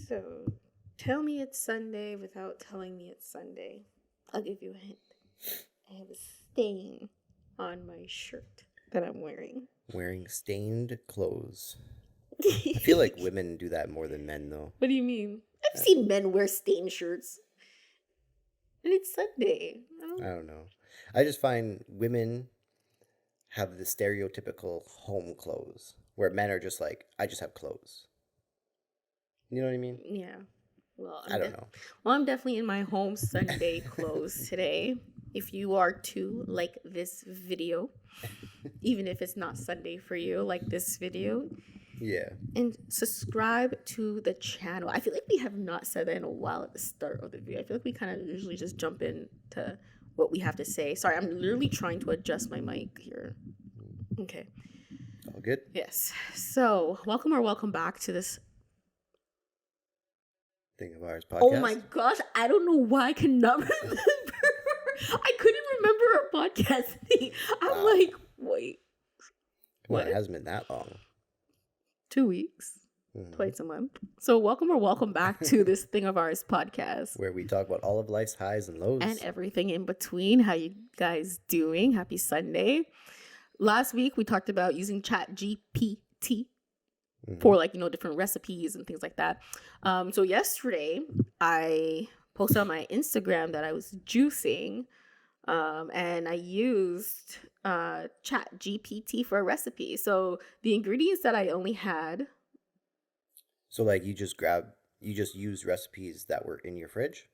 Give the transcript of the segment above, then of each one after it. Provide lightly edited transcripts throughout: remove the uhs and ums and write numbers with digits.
So, tell me it's Sunday without telling me it's Sunday. I'll give you a hint. I have a stain on my shirt that I'm wearing. Wearing stained clothes. I feel like women do that more than men, though. What do you mean? I've seen men wear stained shirts. And it's Sunday. I don't know. I just find women have the stereotypical home clothes, where men are just like, I just have clothes. You know what I mean? Yeah. Well, I don't know. Well, I'm definitely in my home Sunday clothes today. If you are too, like this video, even if it's not Sunday for you, like this video. Yeah. And subscribe to the channel. I feel like we have not said that in a while at the start of the video. I feel like we kind of usually just jump into what we have to say. Sorry, I'm literally trying to adjust my mic here. Okay. All good? Yes. So, welcome back to this Thing of Ours podcast. Oh my gosh, I don't know why I cannot remember. I couldn't remember our podcast name. I'm like, wait. Well, it hasn't been that long. 2 weeks. Twice a month. So welcome back to this Thing of Ours podcast. Where we talk about all of life's highs and lows. And everything in between. How you guys doing? Happy Sunday. Last week, we talked about using ChatGPT. For different recipes and things like that. So yesterday I posted on my Instagram that I was juicing, and I used Chat GPT for a recipe. So the ingredients that I only had. So like you just used recipes that were in your fridge.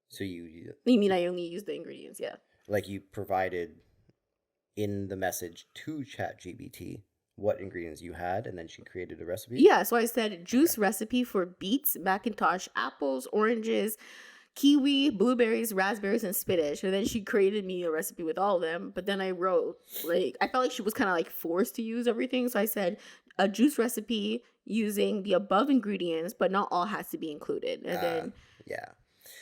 So you mean I only used the ingredients? Yeah. Like you provided in the message to Chat GPT what ingredients you had, and then she created a recipe? Yeah, so I said juice recipe for beets, Macintosh, apples, oranges, kiwi, blueberries, raspberries, and spinach. And then she created me a recipe with all of them. But then I wrote, I felt like she was kind of forced to use everything. So I said a juice recipe using the above ingredients, but not all has to be included. And then... Yeah.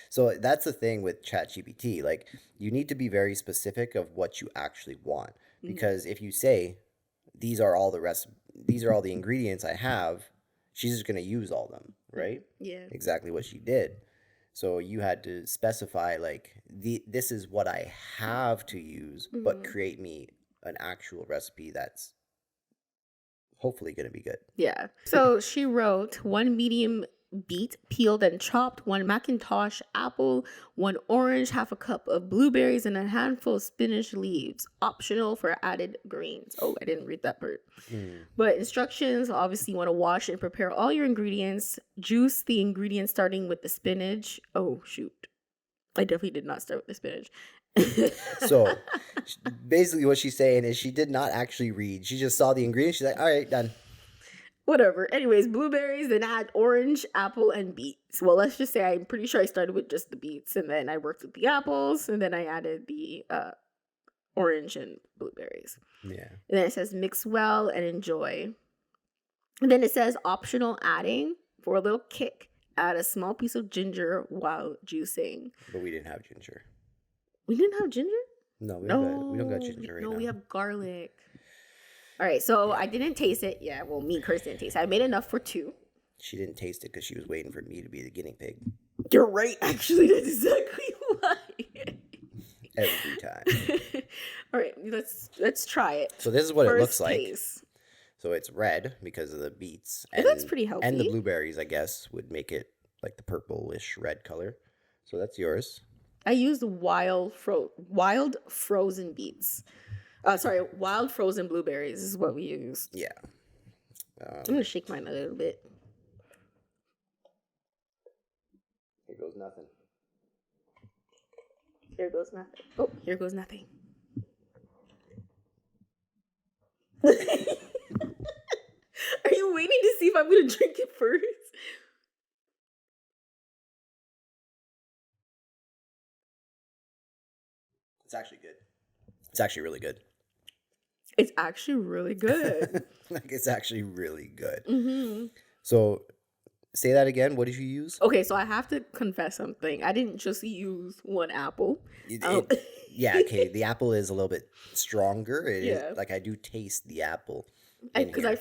So that's the thing with ChatGPT. Like, you need to be very specific of what you actually want. Because if you say... These are all the ingredients I have. She's just going to use all of them, right? Yeah. Exactly what she did. So you had to specify this is what I have to use, but create me an actual recipe that's hopefully going to be good. Yeah. So she wrote 1 medium beet peeled and chopped, 1 Macintosh apple, 1 orange, half a cup of blueberries, and a handful of spinach leaves. Optional for added greens. Oh, I didn't read that part. But instructions, obviously you want to wash and prepare all your ingredients. Juice the ingredients starting with the spinach. Oh, shoot. I definitely did not start with the spinach. So basically what she's saying is she did not actually read. She just saw the ingredients. She's like, all right, done. Whatever. Anyways, blueberries, then add orange, apple, and beets. Well, let's just say I'm pretty sure I started with just the beets, and then I worked with the apples, and then I added the orange and blueberries. Yeah. And then it says mix well and enjoy. And then it says optional adding for a little kick. Add a small piece of ginger while juicing. But we didn't have ginger. We didn't have ginger? No, we don't got ginger right now. No, we have garlic. All right, so I didn't taste it. Yeah, well, me and Kirsten didn't taste it. I made enough for 2. She didn't taste it because she was waiting for me to be the guinea pig. You're right, actually. That's exactly why. Every time. All right, let's try it. So this is what it looks like. Taste. So it's red because of the beets. It looks pretty healthy. And the blueberries, I guess, would make it like the purplish red color. So that's yours. I used wild frozen beets. Wild frozen blueberries is what we use. Yeah. I'm going to shake mine a little bit. Here goes nothing. Here goes nothing. Oh, here goes nothing. Are you waiting to see if I'm going to drink it first? It's actually good. It's actually really good. It's actually really good. It's actually really good. Mm-hmm. So, say that again. What did you use? Okay, so I have to confess something. I didn't just use 1 apple. Yeah, okay. The apple is a little bit stronger. It is, I do taste the apple. Because I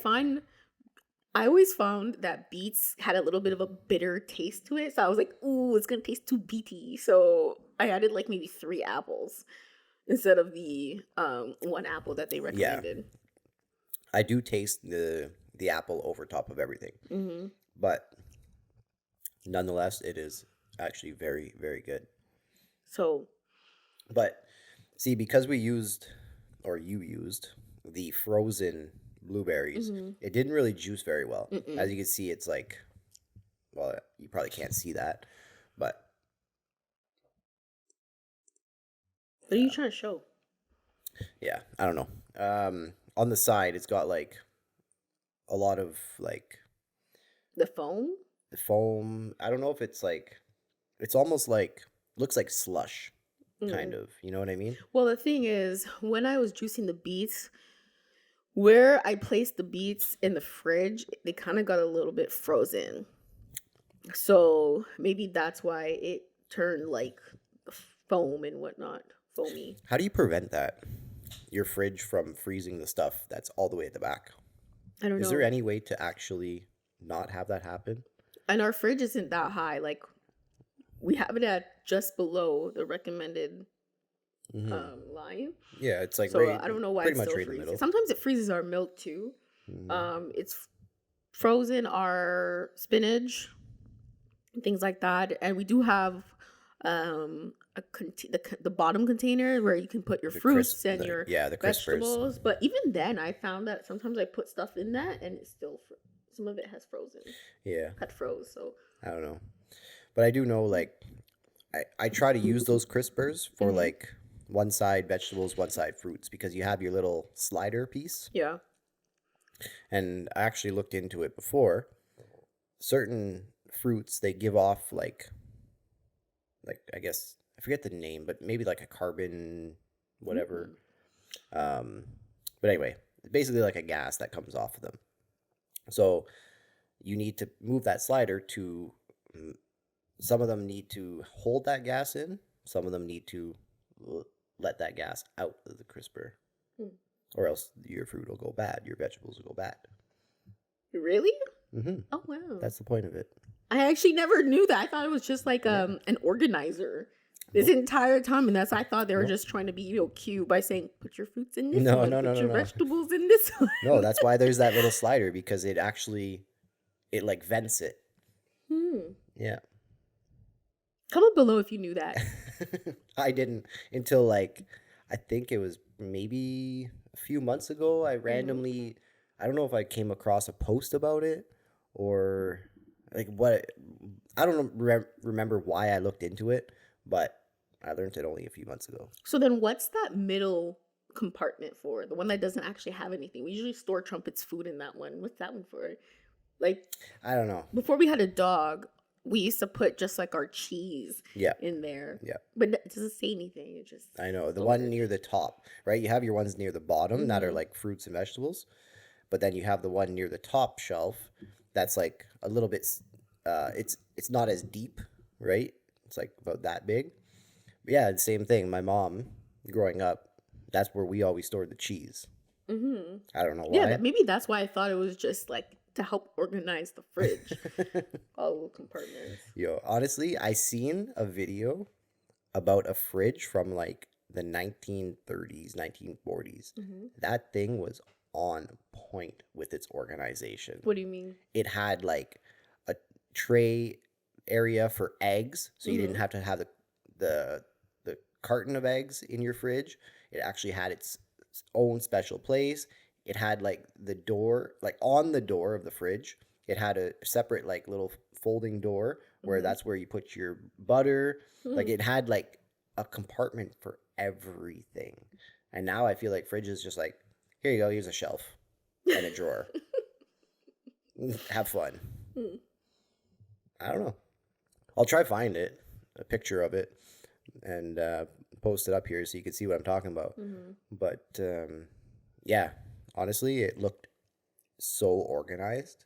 I always found that beets had a little bit of a bitter taste to it. So I was like, ooh, it's going to taste too beety. So I added like maybe 3 apples instead of the 1 apple that they Yeah, recommended. I do taste the apple over top of everything, Mm-hmm. but nonetheless, it is actually very, very good. So, But see, because we used, or you used, the frozen blueberries, mm-hmm. it didn't really juice very well. Mm-mm. As you can see, it's like, well, you probably can't see that, but What are you trying to show? yeah, I don't know. On the side, it's got like a lot of like The foam? the foam. I don't know if it's like, it's almost like, looks like slush, kind Mm. of. You know what I mean? Well, the thing is, when I was juicing the beets, where I placed the beets in the fridge, they kind of got a little bit frozen. So maybe that's why it turned like foam and whatnot, foamy. How do you prevent that? Your fridge from freezing the stuff that's all the way at the back? I don't Is there know. any way to actually not have that happen? And our fridge isn't that high. Like we have it at just below the recommended line. Yeah, it's like So right, I don't know why pretty it's much still right in the freezing. middle. Sometimes it freezes our milk too. Mhm. It's frozen our spinach and things like that, and we do have the bottom container where you can put your The fruits and your yeah, the crispers. vegetables. But even then, I found that sometimes I put stuff in that and it's still some of it has frozen, Yeah, had froze. So I don't know, but I do know like I try to use those crispers for Mhm. like one side vegetables, one side fruits, because you have your little slider piece. yeah. And I actually looked into it before. Certain fruits they give off like I guess I forget the name, but maybe like a carbon whatever. Um, but anyway, basically like a gas that comes off of them. So you need to move that slider to. Some of them need to hold that gas in. Some of them need to let that gas out of the crisper, Mm. or else your fruit will go bad. Your vegetables will go bad. Really? Mm-hmm. Oh wow. That's the point of it. I actually never knew that. I thought it was just like Yeah. an organizer this Nope. entire time, and that's I thought they were Nope. just trying to be cute by saying put your fruits in this No, one, no, no, put no, your no. vegetables in this one. No, that's why there's that little slider, because it actually it like vents it. Yeah. Comment below if you knew that. I didn't until like I think it was maybe a few months ago. I randomly I don't know if I came across a post about it or like what I don't remember why I looked into it, but I learned it only a few months ago. So then, what's that middle compartment for? The one that doesn't actually have anything. We usually store Trumpet's food in that one. What's that one for? Like I don't know. before we had a dog, we used to put just like our cheese Yeah. in there. Yeah. But it doesn't say anything. It just I know. The storage. one near the top, right? You have your ones near the bottom that are Mhm. like fruits and vegetables, but then you have the one near the top shelf that's like a little bit it's not as deep, right? It's like about that big. But yeah, the same thing. My mom growing up, that's where we always stored the cheese. Mhm. I don't know Yeah, why. maybe that's why I thought it was just like to help organize the fridge, all the little compartments. Yo, honestly, I seen a video about a fridge from like the 1930s, 1940s. Mhm. That thing was on point with its organization. What do you mean? It had like a tray area for eggs, so you didn't Mhm. have to have the carton of eggs in your fridge. It actually had its own special place. It had like the door, like on the door of the fridge, it had a separate like little folding door where Mhm. that's where you put your butter. Like Mhm. it had like a compartment for everything. And now I feel like fridge is just like, here you go, here's a shelf and a drawer. Have fun. Mm. I don't know. I'll try find it, a picture of it, and post it up here so you can see what I'm talking about. Mhm. But yeah, honestly, it looked so organized.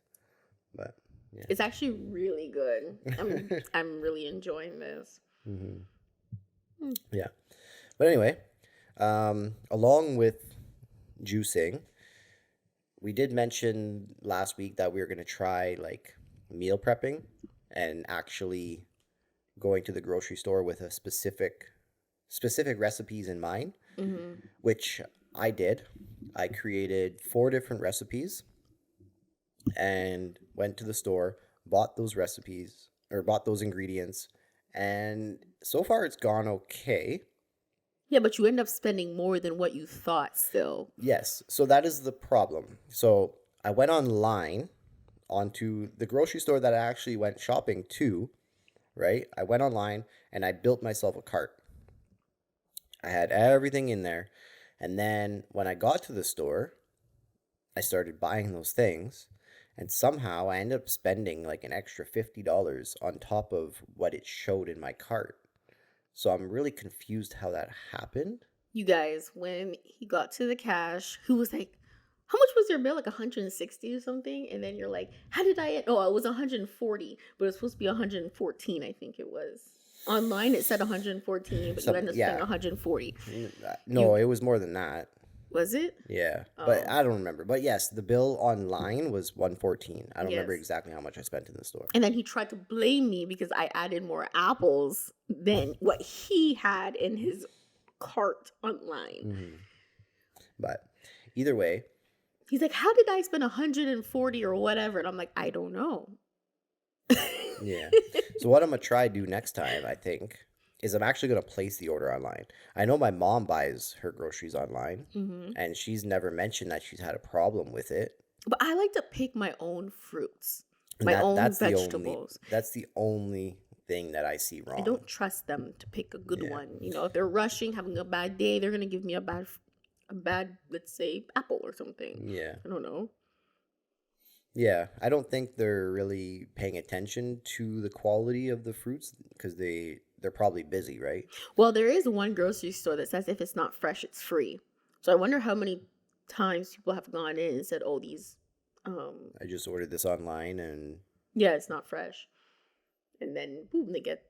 But yeah. It's actually really good. I'm really enjoying this. Yeah. But anyway, along with juicing, we did mention last week that we were going to try like meal prepping and actually going to the grocery store with a specific recipes in mind, Mm-hmm. which I did. I created 4 different recipes and went to the store, bought those recipes or bought those ingredients, and so far it's gone okay. Yeah, but you end up spending more than what you thought still. Yes, so that is the problem. So I went online onto the grocery store that I actually went shopping to, right? I went online and I built myself a cart. I had everything in there. And then when I got to the store, I started buying those things. And somehow I ended up spending like an extra $50 on top of what it showed in my cart. So I'm really confused how that happened. You guys, when he got to the cash, who was like, how much was your bill? Like 160 or something? And then you're like, how did I? Oh, it was 140, but it was supposed to be 114, I think it was. Online, it said 114, but you ended up spending 140. No, it was more than that. Was it? Yeah, but I don't remember. But yes, the bill online was 114. I don't remember Yes. exactly how much I spent in the store. And then he tried to blame me because I added more apples than what he had in his cart online. Mm-hmm. But either way, he's like, how did I spend 140 or whatever? And I'm like, I don't know. yeah. So what I'm gonna try do next time, I think, is I'm actually gonna place the order online. I know my mom buys her groceries online, Mm-hmm. and she's never mentioned that she's had a problem with it. But I like to pick my own fruits, And my own that's vegetables. That's the only thing that I see wrong. I don't trust them to pick a good Yeah. one. You know, if they're rushing, having a bad day, they're gonna give me a bad, let's say, apple or something. Yeah. I don't know. Yeah, I don't think they're really paying attention to the quality of the fruits because they're probably busy, right? Well, there is one grocery store that says if it's not fresh, it's free. So I wonder how many times people have gone in and said, "Oh, these, I just ordered this online and yeah, it's not fresh," and then boom, they get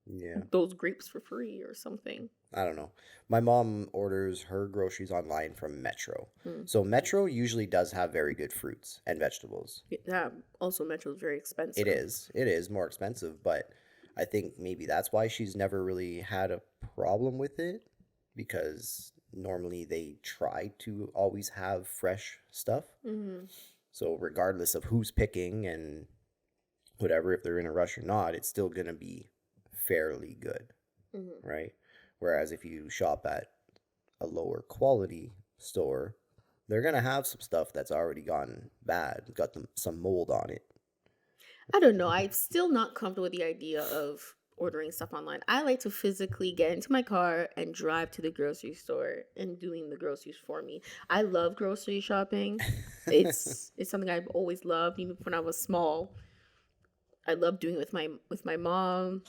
yeah, those grapes for free or something. I don't know. My mom orders her groceries online from Metro. Mm. So Metro usually does have very good fruits and vegetables. Yeah. Also, Metro is very expensive. It is. It is more expensive, but I think maybe that's why she's never really had a problem with it because normally they try to always have fresh stuff. Mm-hmm. So regardless of who's picking and whatever, if they're in a rush or not, it's still going to be fairly good, Mm-hmm. right? Whereas if you shop at a lower quality store, they're going to have some stuff that's already gone bad, got some mold on it. I don't know. I'm still not comfortable with the idea of ordering stuff online. I like to physically get into my car and drive to the grocery store and doing the groceries for me. I love grocery shopping. It's something I've always loved, even when I was small. I love doing it with my mom.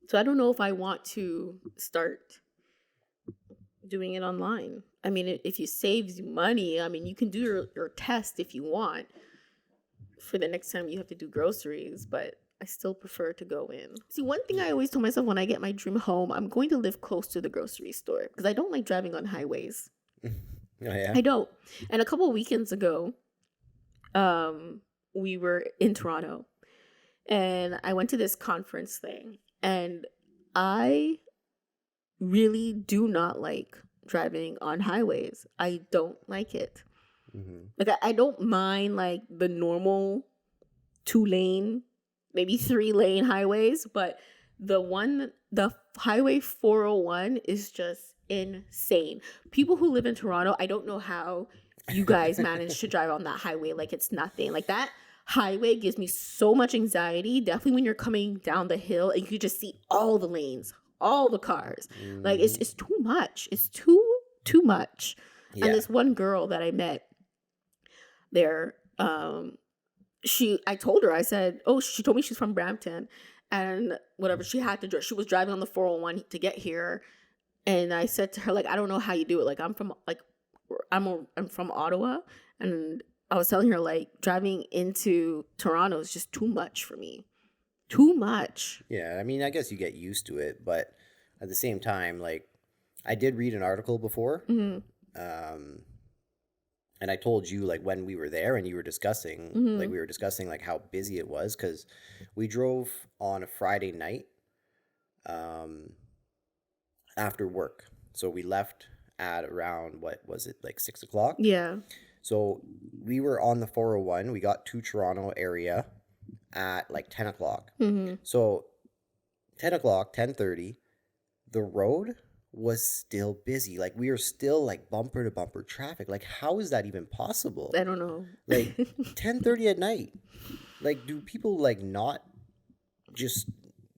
So I don't know if I want to start doing it online. I mean, if it saves you money, I mean, you can do your test if you want for the next time you have to do groceries, but I still prefer to go in. See, one thing I always tell myself when I get my dream home, I'm going to live close to the grocery store because I don't like driving on highways. Oh, yeah? I don't. And a couple of weekends ago, we were in Toronto and I went to this conference thing and I really do not like driving on highways. I don't like it. Mm-hmm. Like I don't mind like the normal 2-lane, maybe 3-lane highways, but the highway 401 is just insane. People who live in Toronto, I don't know how you guys manage to drive on that highway like it's nothing. Like that highway gives me so much anxiety, definitely when you're coming down the hill and you can just see all the lanes, all the cars. Mm-hmm. Like it's too much. It's too much. Yeah. And this one girl that I met there, I told her, I said, oh, she told me she's from Brampton and whatever, she had to drive, she was driving on the 401 to get here. And I said to her, like, I don't know how you do it. Like, I'm from Ottawa, and I was telling her, like, driving into Toronto is just too much for me. Too much. Yeah, I mean, I guess you get used to it, but at the same time, like, I did read an article before, Mm-hmm. And I told you like when we were there and you were discussing like we were discussing like how busy it was because we drove on a Friday night after work. So we left at around what was it, like 6 o'clock? Yeah. So we were on the 401. We got to Toronto area at like 10 o'clock. So 10 o'clock, 10:30, the road was still busy. Like we were still like bumper to bumper traffic. Like how is that even possible? I don't know. Like 10:30 at night. Like do people like not just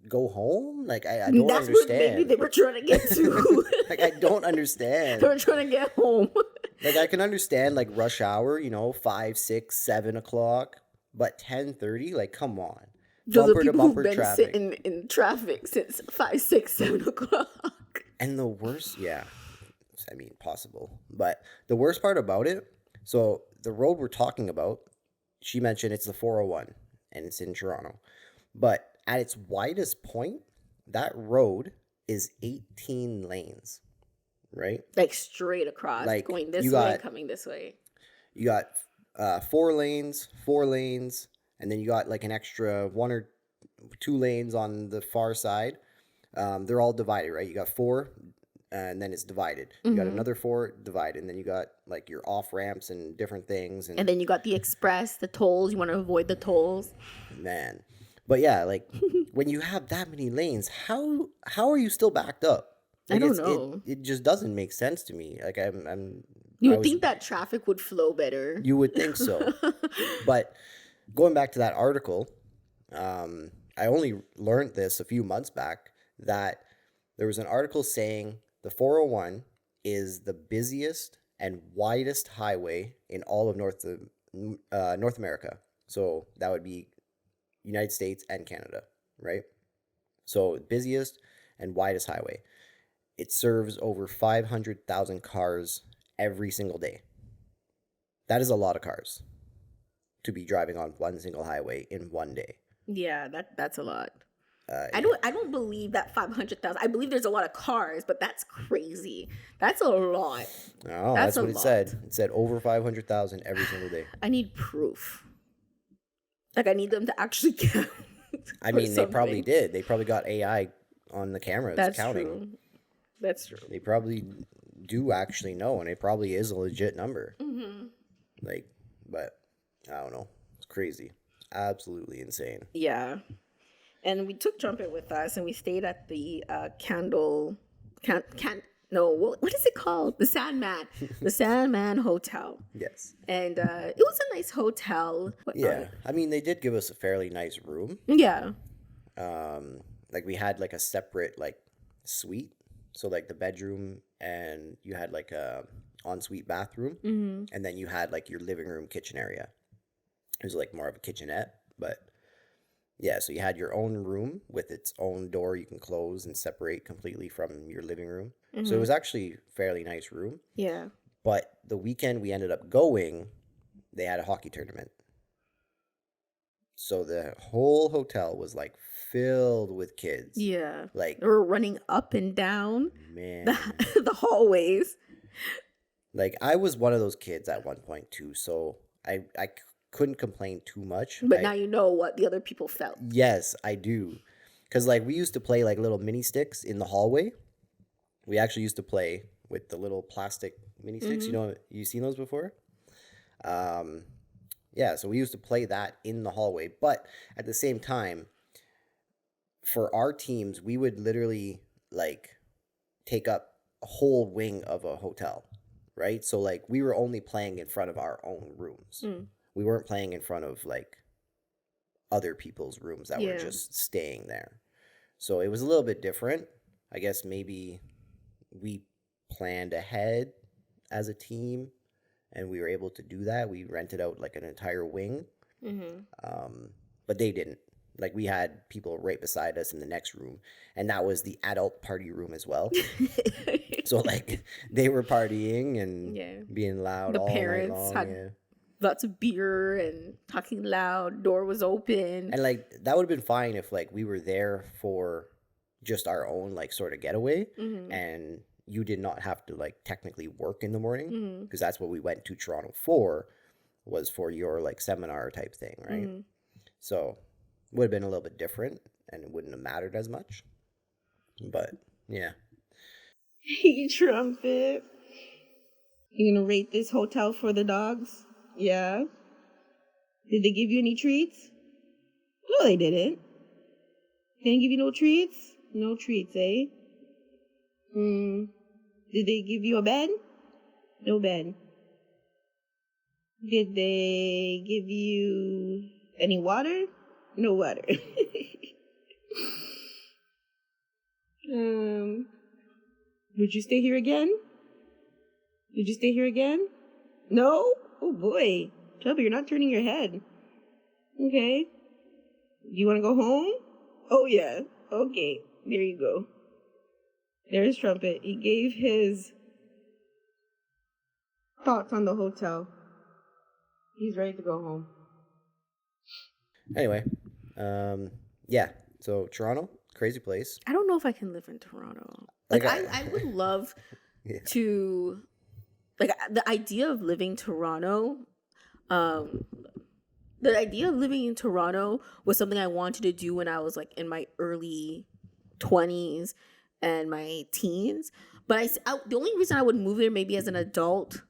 go home? Like I don't That's what maybe understand. they were trying to get to. Like I don't understand. They were trying to get home. Like I can understand like rush hour, 5, 6, 7 o'clock, but 10:30, like come on. Those are Bumper to people who've bumper been traffic. sitting in traffic since 5, 6, 7 o'clock. And the worst, yeah, I mean, possible. But the worst part about it, so the road we're talking about, she mentioned it's the 401 and it's in Toronto. But at its widest point, that road is 18 lanes, right? Like straight across, Like, going this you way, got- coming this way. You got 4 lanes, and then you got like an extra 1 or 2 lanes on the far side. They're all divided, right? You got 4, and then it's divided. You got another 4 divided, and then you got like your off ramps and different things. And then you got the express, the tolls. You want to avoid the tolls. Man, but yeah, like when you have that many lanes, how are you still backed up? I Like, don't it's- know. It just doesn't make sense to me. Like You I would was- think that traffic would flow better. you would think so. But going back to that article, I only learned this a few months back that there was an article saying the 401 is the busiest and widest highway in all of North America. So that would be United States and Canada, right? So busiest and widest highway. It serves over 500,000 cars every single day. That is a lot of cars to be driving on one single highway in one day. Yeah, that's a lot. Uh, I don't believe that 500,000. I believe there's a lot of cars, but that's crazy. That's a lot. Oh, That's that's a what it lot. said. It said over 500,000 every single day. I need proof. Like I need them to actually count. I or mean, they probably something. did. They probably got AI on the cameras That's counting. true. That's true. They probably do actually know, and it probably is a legit number. Like, but I don't know. It's crazy. Absolutely insane. Yeah. And we took Trumpet with us, and we stayed at the what is it called? The Sandman Hotel. Yes. And it was a nice hotel. Yeah. I mean, they did give us a fairly nice room. Yeah. Like we had like a separate like suite. So like the bedroom, and you had like a ensuite bathroom, and then you had like your living room kitchen area. It was like more of a kitchenette, but yeah, so you had your own room with its own door you can close and separate completely from your living room. So it was actually a fairly nice room. Yeah. But the weekend we ended up going, they had a hockey tournament. So the whole hotel was like filled with kids. Yeah. Like, They were running up and down man. the hallways. Like I was one of those kids at one point too, so I couldn't complain too much. But now you know what the other people felt. Yes, I do. Because like we used to play like little mini sticks in the hallway. We actually used to play with the little plastic mini sticks. You seen those before? Yeah, so we used to play that in the hallway. But at the same time, for our teams, we would literally like take up a whole wing of a hotel, right? So like we were only playing in front of our own rooms. We weren't playing in front of like other people's rooms that were Yeah. just staying there. So it was a little bit different. I guess maybe we planned ahead as a team and we were able to do that. We rented out like an entire wing. But they didn't. Like we had people right beside us in the next room, and that was the adult party room as well. So like they were partying and Yeah. being loud The all night parents long. had Yeah. lots of beer and talking loud. Door was open. And like that would have been fine if like we were there for just our own like sort of getaway, and you did not have to like technically work in the morning, Mm-hmm. because that's what we went to Toronto for, was for your like seminar type thing, right? Mm-hmm. So would have been a little bit different and it wouldn't have mattered as much. But yeah. Hey, Trumpet. You gonna rate this hotel for the dogs? Yeah. Did they give you any treats? No, they didn't. They didn't give you no treats? No treats, eh? Hmm. Did they give you a bed? No bed. Did they give you any water? No water. um. Would you stay here again? Did you stay here again? No? Oh boy. Chubby, you're not turning your head. Okay. You want to go home? Oh, yeah. Okay. There you go. There's Trumpet. He gave his thoughts on the hotel. He's ready to go home. Anyway, yeah. So Toronto, crazy place. I don't know if I can live in Toronto. Like, I would love Yeah. to, like, the idea of living Toronto, the idea of living in Toronto was something I wanted to do when I was like in my early 20s and my teens. But the only reason I would move there maybe as an adult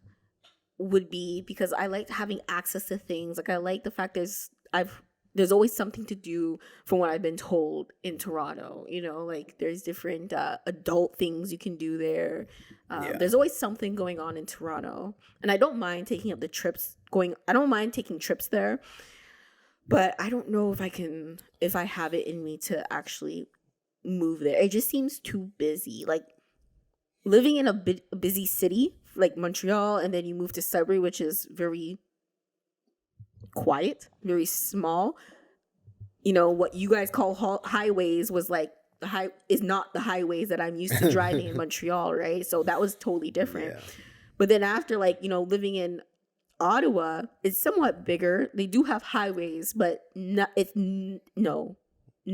would be because I liked having access to things. Like I like the fact there's always something to do from what I've been told in Toronto. You know, like there's different adult things you can do there. Yeah. There's always something going on in Toronto, and I don't mind taking up the trips. I don't mind taking trips there, but I don't know if I have it in me to actually move there. It just seems too busy. Like living in a busy city like Montreal, and then you move to Sudbury, which is very quiet, very small. You know, what you guys call highways was like is not the highways that I'm used to driving in Montreal, right? So that was totally different. Yeah. But then after, like, you know, living in Ottawa, it's somewhat bigger. They do have highways, but no.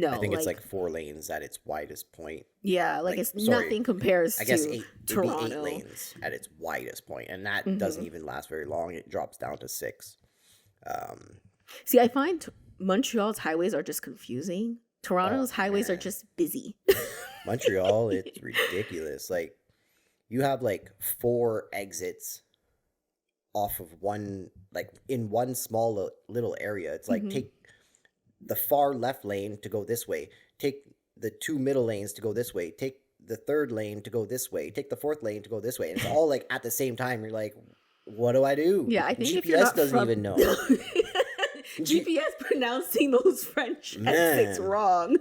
I think it's like 4 lanes at its widest point. Yeah, like it's nothing compares I guess to 8, Toronto. it'd be 8 lanes at its widest point, and that doesn't even last very long. It drops down to 6. See, I find Montreal's highways are just confusing. Toronto's highways are just busy. Montreal, it's ridiculous. Like you have like 4 exits off of one, like in one small little area. It's like take the far left lane to go this way, take the 2 middle lanes to go this way, take the 3rd lane to go this way, take the 4th lane to go this way, and it's all like at the same time. You're like, what do I do? Yeah, I think GPS if you're not doesn't even know. GPS pronouncing those French exits wrong.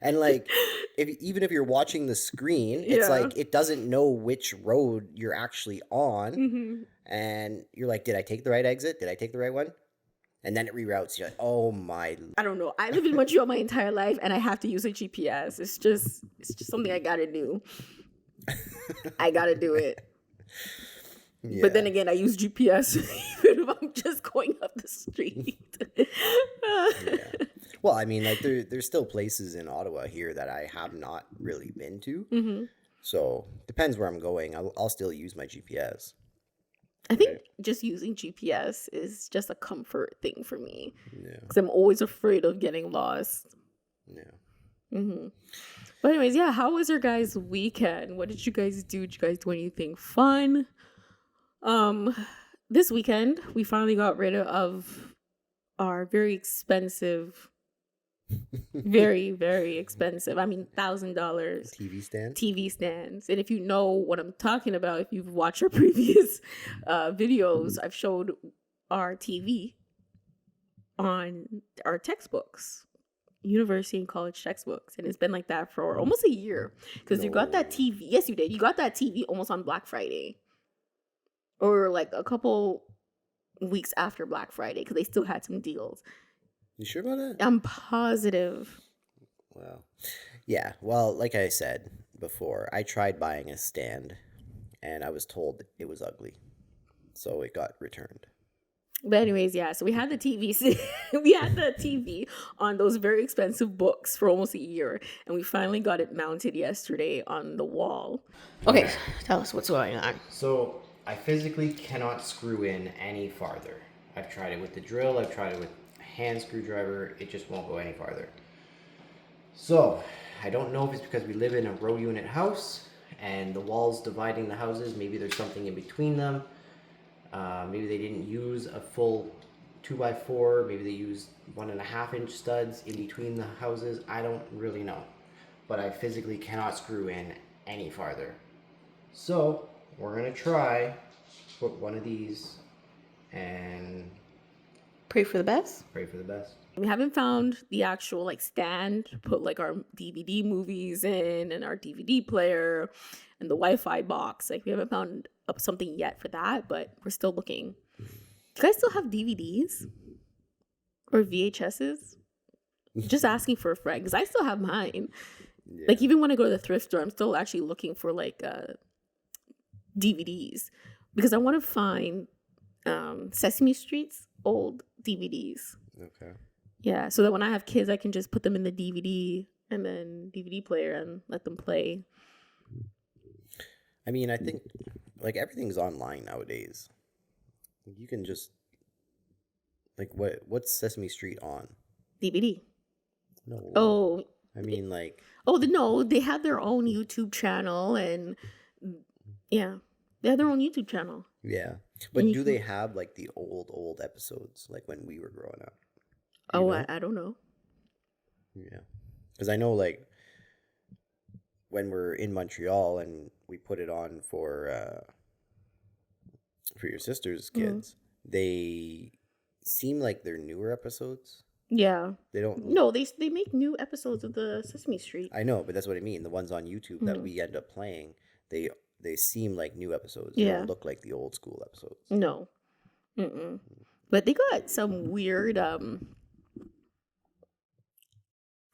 And like, even if you're watching the screen, it's like it doesn't know which road you're actually on, and you're like, did I take the right exit? Did I take the right one? And then it reroutes. You're like, oh my. I don't know. I live in Montreal my entire life, and I have to use a GPS. It's just something I gotta do. I gotta do it. Yeah. But then again, I use GPS even if I'm just going up the street. Yeah. Well, I mean, like there's still places in Ottawa here that I have not really been to. So depends where I'm going. I'll still use my GPS. I think just using GPS is just a comfort thing for me. Yeah. Because I'm always afraid of getting lost. Yeah. But anyways, yeah, how was your guys' weekend? What did you guys do? Did you guys do anything fun? This weekend, we finally got rid of our very expensive, very, very expensive, I mean, $1,000 TV stands. And if you know what I'm talking about, if you've watched our previous videos, I've showed our TV on our textbooks, university and college textbooks, and it's been like that for almost a year. Because you got that TV. Yes, you did. You got that TV almost on Black Friday, or like a couple weeks after Black Friday, because they still had some deals. You sure about that? I'm positive. Well, yeah. Well, like I said before, I tried buying a stand, and I was told it was ugly, so it got returned. But anyways, yeah. So we had the TV. We had the TV on those very expensive books for almost a year, and we finally got it mounted yesterday on the wall. Okay, tell us what's going on. So I physically cannot screw in any farther. I've tried it with the drill. I've tried it with a hand screwdriver. It just won't go any farther. So I don't know if it's because we live in a row unit house and the walls dividing the houses. Maybe there's something in between them. Maybe they didn't use a full 2x4. Maybe they used 1.5-inch studs in between the houses. I don't really know. But I physically cannot screw in any farther. So we're going to try put one of these and Pray for the best. pray for the best. We haven't found the actual like stand to put like our DVD movies in and our DVD player and the Wi-Fi box. Like we haven't found up something yet for that, but we're still looking. Do you guys still have DVDs or VHSs? Just asking for a friend because I still have mine. Yeah. Like even when I go to the thrift store, I'm still actually looking for like DVDs because I want to find Sesame Street's old DVDs. Okay. Yeah, so that when I have kids, I can just put them in the DVD and then DVD player and let them play. I mean, I think like everything's online nowadays. You can just like what's Sesame Street on? DVD. No. Oh. I mean like No, they have their own YouTube channel and yeah, they have their own YouTube channel. yeah. But do they have like the old episodes like when we were growing up? I don't know. Yeah. Because I know like when we're in Montreal and we put it on for your sister's kids, they seem like they're newer episodes. Yeah. They don't. No, they make new episodes of the Sesame Street. I know, but that's what I mean. The ones on YouTube that we end up playing, they seem like new episodes. They don't look like the old school episodes. No. Mm-mm. But they got some weird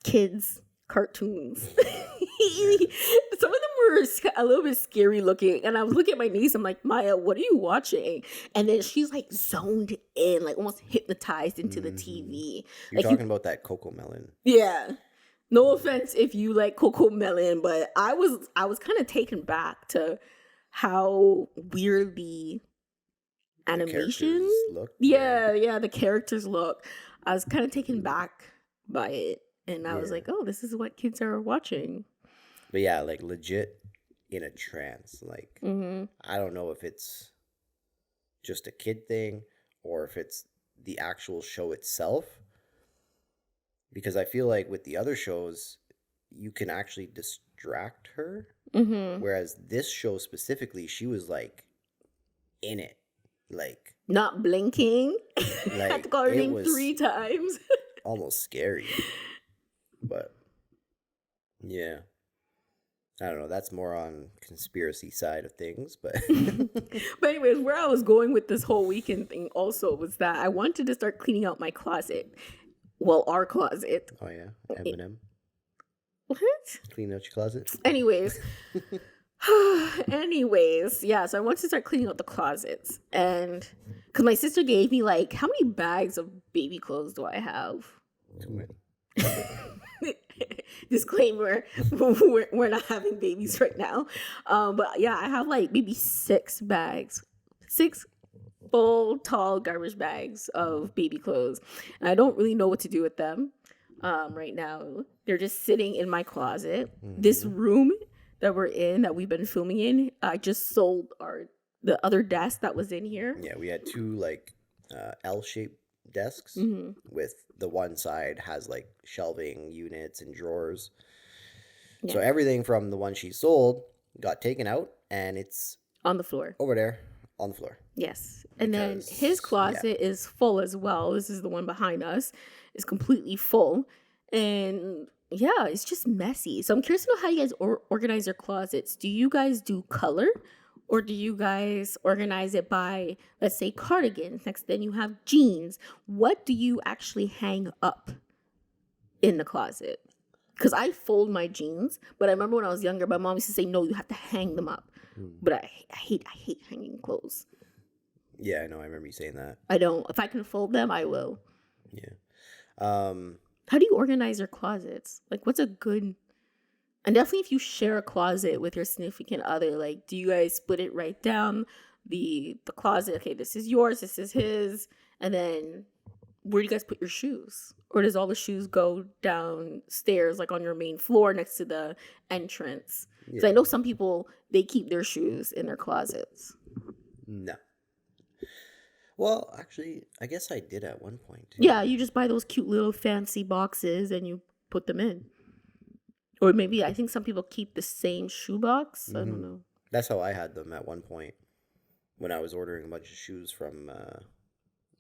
kids cartoons. Some of them were a little bit scary looking, and I was looking at my niece. I'm like, Maya, what are you watching? And then she's like zoned in, like almost hypnotized into the TV. You're like talking about that Coco Melon. Yeah. No offense if you like Coco Melon, but I was kind of taken back to how weird the animation look. Yeah, the characters look. I was kind of taken back by it. And I was like, oh, this is what kids are watching. But yeah, like legit in a trance. Like, I don't know if it's just a kid thing or if it's the actual show itself. Because I feel like with the other shows, you can actually distract her. Whereas this show specifically, she was like in it. Like, not blinking. Like, I had to call her name 3 times. Almost scary. But yeah, I don't know. That's more on conspiracy side of things, but but anyways, where I was going with this whole weekend thing also was that I wanted to start cleaning out my closet. Well, our closet. Oh yeah, M&M. What? Clean out your closet. Anyways, yeah. So I wanted to start cleaning out the closets, and because my sister gave me like, how many bags of baby clothes do I have? Too many. Disclaimer, we're not having babies right now, but yeah, I have like maybe 6 full tall garbage bags of baby clothes, and I don't really know what to do with them right now. They're just sitting in my closet. This room that we're in, that we've been filming in, I just sold the other desk that was in here. Yeah, we had 2 like L-shaped desks with the one side has like shelving units and drawers. Yeah. So everything from the one she sold got taken out and it's on the floor. Over there on the floor. Yes. And then his closet is full as well. This is the one behind us. It's completely full. And yeah, it's just messy. So I'm curious to know how you guys organize your closets. Do you guys do color? Or do you guys organize it by, let's say, cardigans? Next, then you have jeans. What do you actually hang up in the closet? Because I fold my jeans, but I remember when I was younger, my mom used to say, no, you have to hang them up. But I hate hanging clothes. Yeah, I know. I remember you saying that. I don't. If I can fold them, I will. Yeah. Um, How do you organize your closets? Like, what's a good... And definitely if you share a closet with your significant other, like, do you guys split it right down the closet? Okay, this is yours, this is his. And then where do you guys put your shoes? Or does all the shoes go downstairs, like on your main floor next to the entrance? Because I yeah. know some people, they keep their shoes in their closets. No. Well, actually, I guess I did at one point too. Yeah, you just buy those cute little fancy boxes and you put them in. Or maybe I think some people keep the same shoebox. I don't know. That's how I had them at one point when I was ordering a bunch of shoes from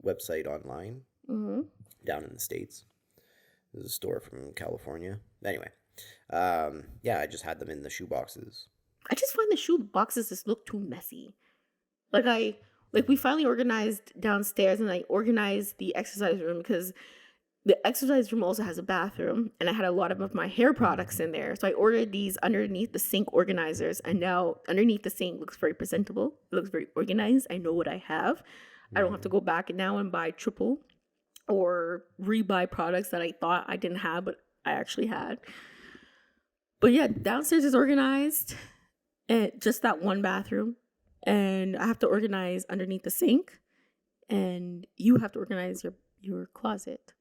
website online Mm-hmm. down in the States. There's a store from California. Anyway, yeah, I just had them in the shoe boxes. I just find the shoe boxes just look too messy. Like we finally organized downstairs, and I organized the exercise room because the exercise room also has a bathroom, and I had a lot of my hair products in there. So I ordered these underneath the sink organizers, and now underneath the sink looks very presentable. It looks very organized. I know what I have. I don't have to go back now and buy triple or rebuy products that I thought I didn't have, but I actually had. But yeah, downstairs is organized, and just that one bathroom. And I have to organize underneath the sink, and you have to organize your closet.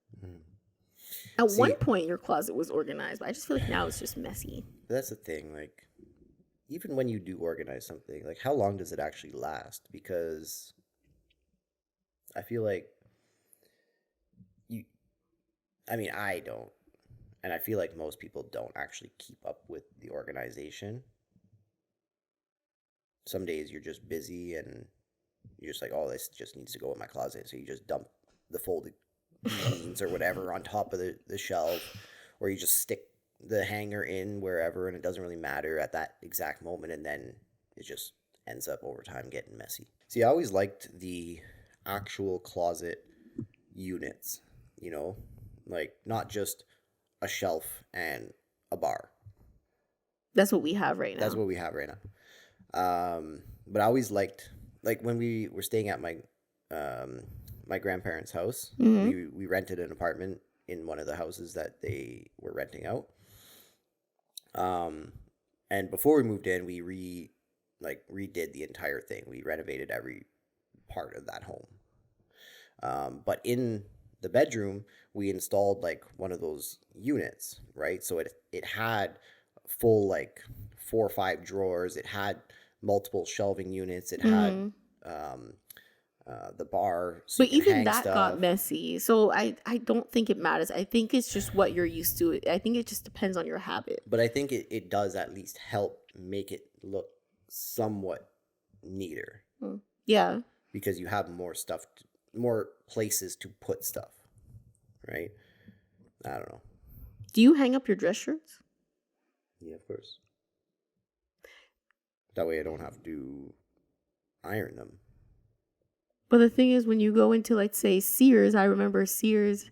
At See, one point, your closet was organized, but I just feel like now it's just messy. that's the thing. Like, even when you do organize something, like, how long does it actually last? Because I feel like I don't. And I feel like most people don't actually keep up with the organization. Some days you're just busy and you're just like, oh, this just needs to go in my closet. So you just dump the folded jeans or whatever on top of the shelf, or you just stick the hanger in wherever, and it doesn't really matter at that exact moment, and then it just ends up over time getting messy. See, I always liked the actual closet units, like not just a shelf and a bar. That's what we have right now. That's what we have right now. But I always liked, like, when we were staying at my grandparents' house. We rented an apartment in one of the houses that they were renting out. And before we moved in, we redid the entire thing. We renovated every part of that home. But in the bedroom, we installed like one of those units, right? So it had full like 4 or 5 drawers. It had multiple shelving units. It had the bar, so but you can even hang that stuff. got messy. So I don't think it matters. I think it's just what you're used to. I think it just depends on your habit. But I think it does at least help make it look somewhat neater. Yeah. Because you have more stuff, more places to put stuff, right? I don't know. Do you hang up your dress shirts? Yeah, of course. That way I don't have to iron them. But the thing is, when you go into, let's say, Sears, I remember Sears,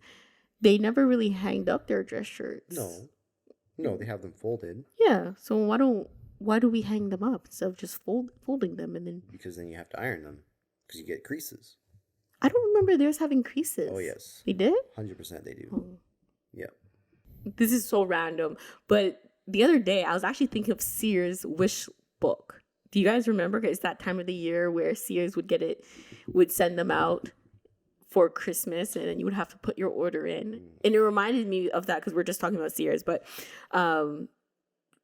they never really hanged up their dress shirts. No, they have them folded. Yeah, so why do we hang them up instead of just folding them and then... Because then you have to iron them, because you get creases. I don't remember theirs having creases. Oh, yes. They did? 100% they do. Oh. Yep. This is so random, but the other day, I was actually thinking of Sears wish book. Do you guys remember? It's that time of the year where Sears would send them out for Christmas, and then you would have to put your order in. And it reminded me of that because we're just talking about Sears. But the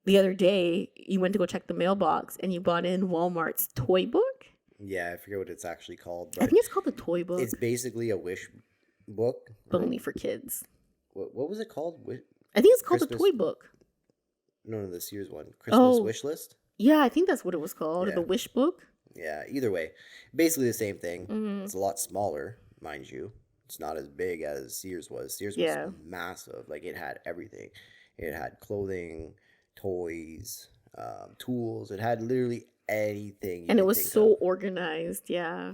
other day, you went to go check the mailbox, and you bought in Walmart's toy book. Yeah, I forget what it's actually called. I think it's called the toy book. It's basically a wish book. But only for kids. What was it called? I think it's called Christmas... the toy book. No, the Sears one. Christmas wish list? Yeah, I think that's what it was called. Yeah. The wish book. Yeah, either way. Basically the same thing. It's a lot smaller, mind you. It's not as big as Sears was. Sears was massive. Like, it had everything. It had clothing, toys, tools. It had literally anything. And it was so organized. Yeah.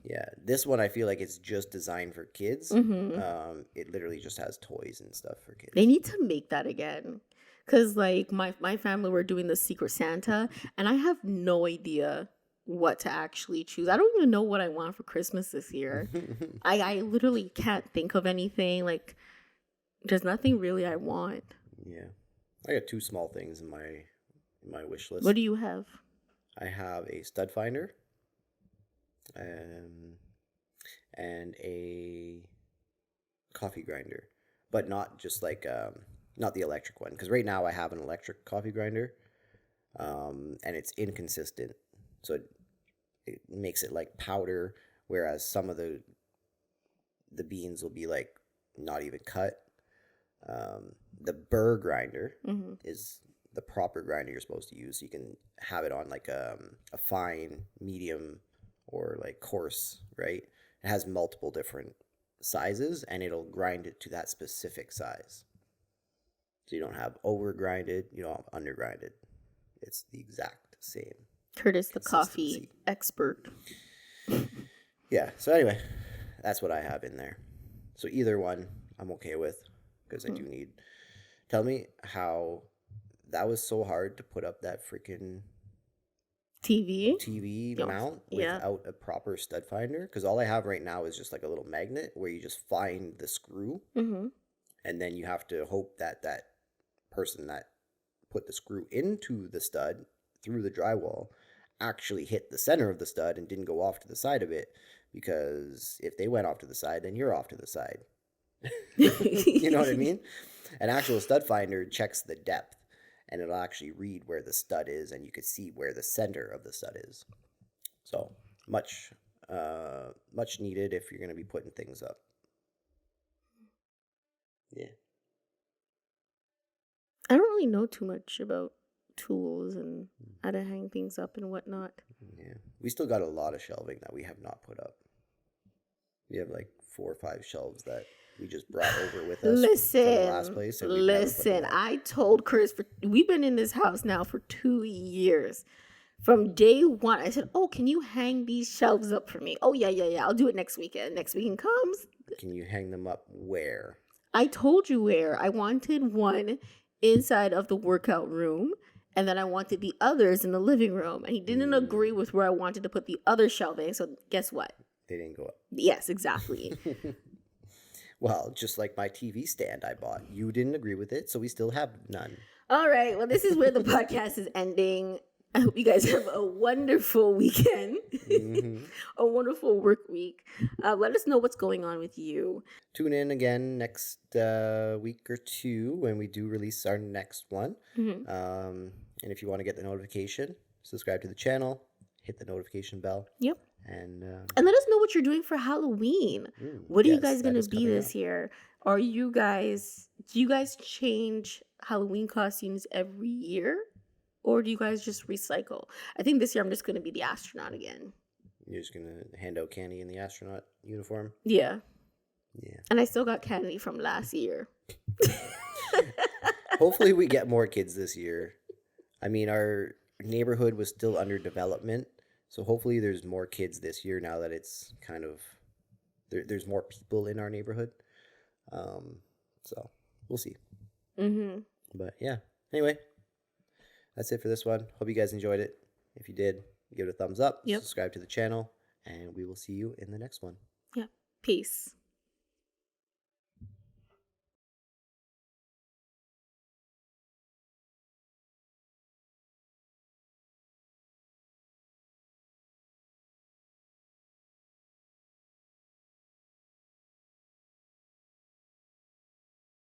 Yeah. This one, I feel like it's just designed for kids. It literally just has toys and stuff for kids. They need to make that again. Because, like, my family were doing the Secret Santa, and I have no idea what to actually choose. I don't even know what I want for Christmas this year. I literally can't think of anything. Like, there's nothing really I want. Yeah. I got two small things in my wish list. What do you have? I have a stud finder and a coffee grinder, but not just like not the electric one, because right now I have an electric coffee grinder, and it's inconsistent, so it makes it like powder, whereas some of the beans will be like not even cut. The burr grinder is the proper grinder you're supposed to use. So you can have it on like a fine, medium, or like coarse, right? It has multiple different sizes, and it'll grind it to that specific size. So you don't have over grinded, you don't have under grinded. It's the exact same. Curtis, the coffee expert. Yeah. So anyway, that's what I have in there. So either one I'm okay with, because I do need. Tell me how that was so hard to put up that freaking TV mount without a proper stud finder, because all I have right now is just like a little magnet where you just find the screw, and then you have to hope that that person that put the screw into the stud through the drywall actually hit the center of the stud and didn't go off to the side of it, because if they went off to the side, then you're off to the side. You know what I mean? An actual stud finder checks the depth, and it'll actually read where the stud is, and you can see where the center of the stud is. So much needed if you're going to be putting things up. Yeah. I don't really know too much about tools and how to hang things up and whatnot. Yeah. We still got a lot of shelving that we have not put up. We have like 4 or 5 shelves that we just brought over with us from the last place. And I told Chris, we've been in this house now for 2 years. From day one, I said, "Oh, can you hang these shelves up for me?" "Oh, yeah. I'll do it next weekend." Next weekend comes. Can you hang them up where? I told you where. I wanted one inside of the workout room, and then I wanted the others in the living room. And he didn't agree with where I wanted to put the other shelving. So guess what? They didn't go up. Yes, exactly. Well, just like my TV stand I bought. You didn't agree with it, so we still have none. All right. Well, this is where the podcast is ending. I hope you guys have a wonderful weekend, a wonderful work week. Let us know what's going on with you. Tune in again next week or two when we do release our next one. And if you want to get the notification, subscribe to the channel, hit the notification bell. Yep. And let us know what you're doing for Halloween. What are you guys going to be this year? Do you guys change Halloween costumes every year? Or do you guys just recycle? I think this year I'm just going to be the astronaut again. You're just going to hand out candy in the astronaut uniform? Yeah. Yeah. And I still got candy from last year. Hopefully we get more kids this year. I mean, our neighborhood was still under development. So hopefully there's more kids this year now that it's kind of... There's more people in our neighborhood. So we'll see. But yeah. Anyway. That's it for this one. Hope you guys enjoyed it. If you did, give it a thumbs up. Subscribe to the channel, and we will see you in the next one. Yeah. Peace.